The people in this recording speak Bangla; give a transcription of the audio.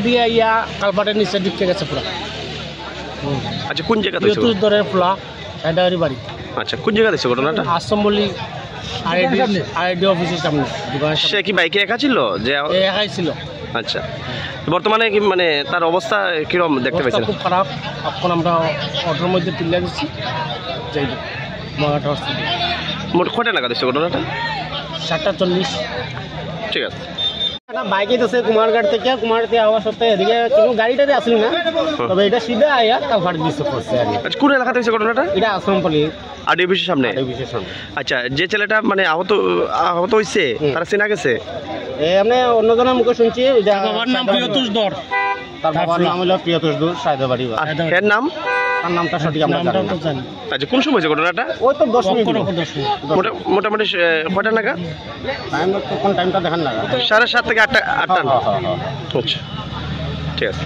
দিয়ে ইয়া কালপাটের নিচে ঢুকে গেছে পুরো। আচ্ছা কোন জায়গাতে দরের ফ্লা সাইডারি বাড়ি। আচ্ছা কোন জায়গাতে ঘটনাটা? আশ্রম বলি আইডি অফিসের সামনে। সে কি বাইকে একা ছিল? যে একাই ছিল। আচ্ছা বর্তমানে কি মানে তার অবস্থা কিরকম দেখতে পেয়েছেন? খুব খারাপ। এখন আমরা অটোর মধ্যে তুলে দিচ্ছি যাই মহাঘাট হসপিটাল। মোট কটা নাগাদ হচ্ছে ঘটনাটা? 7:40। ঠিক আছে। বাইকে তো সে কুমারঘাট থেকে কুমারতে আওয়া সত্ত্বে এদিকে কোনো গাড়িটাতে আসলি না, তবে এটা সিধা আয়া কালভার্ট দিচ্ছে পড়ছে আর কি। আচ্ছা কোন এলাকাতে হচ্ছে ঘটনাটা? এটা আশ্রমপল্লী আরডি অফিসের সামনে। আচ্ছা যে ছেলেটা মানে আহত হয়েছে তারা চেনা গেছে? এমনি অন্যজনের মুখে শুনছি। বাবার নাম প্রিয়তোষ দর। তার বাবার নাম হলো প্রিয়তোষ দর, সায়দাবাড়ি। এর নাম? তার নামটা সঠিক আমরা জানি। আচ্ছা কোন সময় হয়েছে ঘটনাটা? ওই তো 10 মিনিট। মোটামুটি কয়টা নাগাদ? টাইমটা দেখান না, 7:30 থেকে 8টা। আচ্ছা ঠিক আছে।